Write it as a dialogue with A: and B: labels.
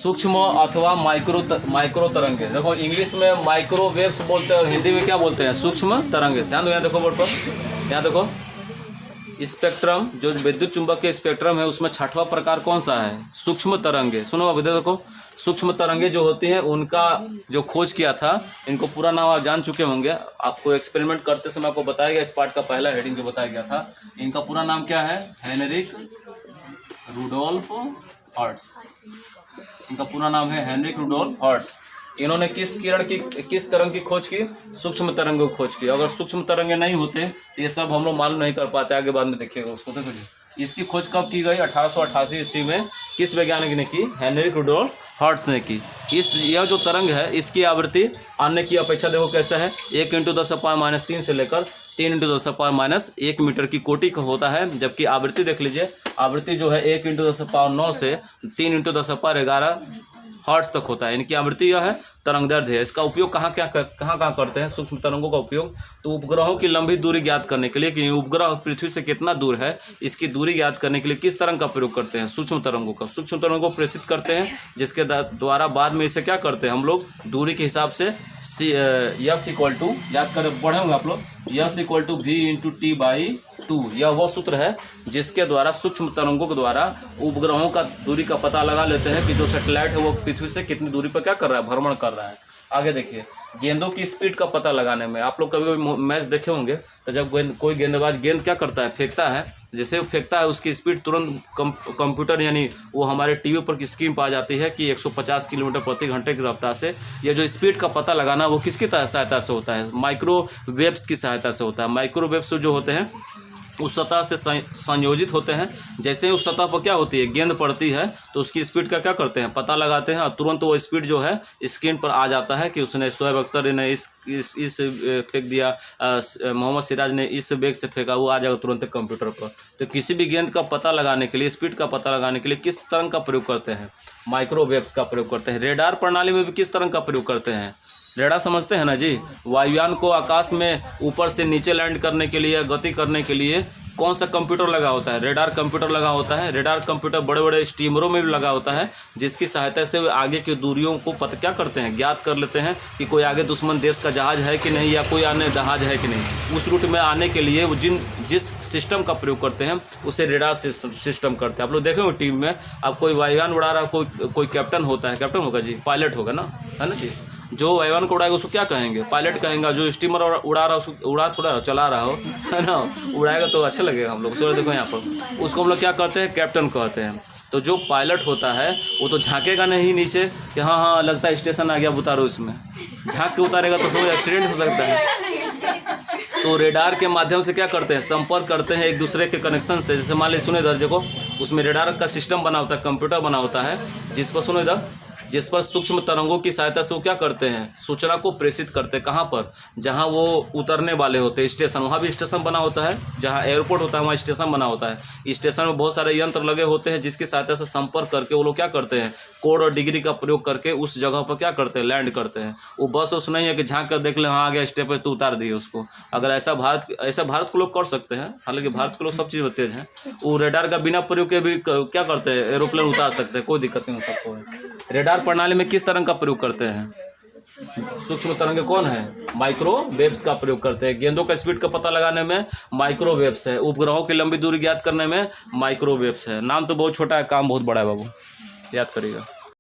A: सूक्ष्म अथवा माइक्रो तरंगे। देखो इंग्लिश में माइक्रोवेव्स बोलते हैं और हिंदी में क्या बोलते हैं, सूक्ष्म तरंगे। ध्यान दो, यहाँ देखो बोर्ड पर, यहाँ देखो स्पेक्ट्रम, जो विद्युत चुंबक के स्पेक्ट्रम है उसमें छठवां प्रकार कौन सा है, सूक्ष्म तरंगे। सुनो अब इधर देखो, सूक्ष्म तरंगे जो होती हैं उनका जो खोज किया था, इनको पूरा नाम आप जान चुके होंगे, आपको एक्सपेरिमेंट करते समय आपको बताया गया, इस पार्ट का पहला हेडिंग जो बताया गया था। इनका पूरा नाम क्या है, हेनरिक रुडोल्फ हर्ट्ज। इनका पूरा नाम है हेनरिक रुडोल्फ हर्ट्ज। इन्होंने किस तरंग की खोज की, सूक्ष्म तरंगों की खोज की। अगर सूक्ष्म तरंगे नहीं होते तो ये सब हम लोग मालूम नहीं कर पाते, आगे बाद में देखिएगा उसको। तो इसकी खोज कब की गई, 1888 ईस्वी में किस वैज्ञानिक ने की, हेनरिक रुडोल्फ हर्ट्ज ने की। यह जो तरंग है इसकी आवृत्ति अन्य की अपेक्षा देखो कैसा है, 1 × 10⁻³ से लेकर 3 × 10⁻1 मीटर की कोटि का होता है। जबकि आवृत्ति देख लीजिए, आवृत्ति जो है 1 × 10⁻9 से 3 × 10⁻11 हर्ट्ज तक होता है। इनकी आवृत्ति यह है, तरंगदैर्ध्य है। इसका उपयोग कहाँ करते हैं सूक्ष्म तरंगों का उपयोग, तो उपग्रहों की लंबी दूरी ज्ञात करने के लिए कि उपग्रह पृथ्वी से कितना दूर है, इसकी दूरी ज्ञात करने के लिए किस तरंग का प्रयोग करते हैं, सूक्ष्म तरंगों का। सूक्ष्म तरंगों को प्रेषित करते हैं, जिसके द्वारा बाद में इसे क्या करते हैं हम लोग, दूरी के हिसाब से यस इक्वल टू, याद कर पढ़े होंगे आप लोग, yes equal to v × t/2। यह वह सूत्र है जिसके द्वारा सूक्ष्म तरंगों के द्वारा उपग्रहों का दूरी का पता लगा लेते हैं कि जो सैटेलाइट है वो पृथ्वी से कितनी दूरी पर क्या कर रहा है, भ्रमण कर रहा है। आगे देखिए, गेंदों की स्पीड का पता लगाने में, आप लोग कभी कभी मैच देखे होंगे, तो जब कोई गेंदबाज गेंद क्या करता है, फेंकता है, जैसे वो फेंकता है उसकी स्पीड तुरंत कंप्यूटर यानी वो हमारे टीवी पर की स्क्रीन पर आ जाती है कि 150 किलोमीटर प्रति घंटे की रफ्तार से। ये जो स्पीड का पता लगाना वो किसकी सहायता से होता है, माइक्रोवेव्स की सहायता से होता है। माइक्रोवेव्स जो होते हैं उस सतह से संयोजित होते हैं। जैसे ही उस सतह पर क्या होती है, गेंद पड़ती है, तो उसकी स्पीड का क्या करते हैं, पता लगाते हैं, और तुरंत वो स्पीड जो है स्क्रीन पर आ जाता है कि उसने शोएब अख्तर ने इस फेंक दिया, मोहम्मद सिराज ने इस वेग से फेंका, वो आ जाएगा तुरंत कंप्यूटर पर। तो किसी भी गेंद का पता लगाने के लिए, स्पीड का पता लगाने के लिए किस तरंग का प्रयोग करते हैं, माइक्रोवेव्स का प्रयोग करते हैं। रेडार प्रणाली में भी किस तरंग का प्रयोग करते हैं, रेडार समझते हैं ना जी, वायुयान को आकाश में ऊपर से नीचे लैंड करने के लिए, गति करने के लिए कौन सा कंप्यूटर लगा होता है, रेडार कंप्यूटर लगा होता है। रेडार कंप्यूटर बड़े बड़े स्टीमरों में भी लगा होता है, जिसकी सहायता से वे आगे की दूरियों को क्या करते हैं, ज्ञात कर लेते हैं कि कोई आगे दुश्मन देश का जहाज है कि नहीं, या कोई अन्य जहाज है कि नहीं। उस रूट में आने के लिए वो जिस सिस्टम का प्रयोग करते हैं उसे रेडार सिस्टम करते हैं। आप लोग देखेंगे टीम में, अब कोई वायुयान उड़ा रहा, कोई कैप्टन होता है, कैप्टन होगा जी, पायलट होगा ना, है ना जी। जो वायुयान को उड़ाएगा उसको क्या कहेंगे, पायलट कहेंगे। जो स्टीमर उड़ा रहा उसको थोड़ा चला रहा हो, है ना, उड़ाएगा तो अच्छा लगेगा हम लोग। चलो देखो यहाँ पर, उसको हम लोग क्या करते हैं, कैप्टन कहते हैं। तो जो पायलट होता है वो तो झांकेगा नहीं नीचे कि हाँ लगता है स्टेशन आ गया, उतारो इसमें, झांक के उतारेगा तो सब एक्सीडेंट हो सकता है। तो रेडार के माध्यम से क्या करते हैं, संपर्क करते हैं एक दूसरे के कनेक्शन से। जैसे मान लीजिए, सुनो इधर देखो, उसमें रेडार का सिस्टम बना होता है, कंप्यूटर बना होता है, जिस पर, सुनो इधर, जिस पर सूक्ष्म तरंगों की सहायता से वो क्या करते हैं, सूचना को प्रेषित करते हैं। कहाँ पर, जहाँ वो उतरने वाले होते हैं, स्टेशन, वहाँ भी स्टेशन बना होता है। जहाँ एयरपोर्ट होता है वहाँ स्टेशन बना होता है। स्टेशन में बहुत सारे यंत्र लगे होते हैं, जिसकी सहायता से संपर्क करके वो लोग क्या करते हैं, कोड और डिग्री का प्रयोग करके उस जगह पर क्या करते हैं, लैंड करते हैं। वो बस उस नहीं है कि झाँक कर देख ले, हाँ आ गया स्टेप पे, तो उतार दिए उसको। अगर ऐसा भारत को लोग कर सकते हैं, हालांकि भारत के लोग सब चीज़ में तेज हैं। वो रेडार का बिना प्रयोग के भी क्या करते हैं, एरोप्लेन उतार सकते हैं, कोई दिक्कत नहीं हो सकता। रेडार प्रणाली में किस तरंग का प्रयोग करते हैं, सूक्ष्म तरंगे कौन है, माइक्रोवेव्स का प्रयोग करते हैं। गेंदों का स्पीड का पता लगाने में माइक्रोवेव्स है, उपग्रहों की लंबी दूरी ज्ञात करने में माइक्रोवेव्स है। नाम तो बहुत छोटा है, काम बहुत बड़ा है बाबू, याद करिएगा।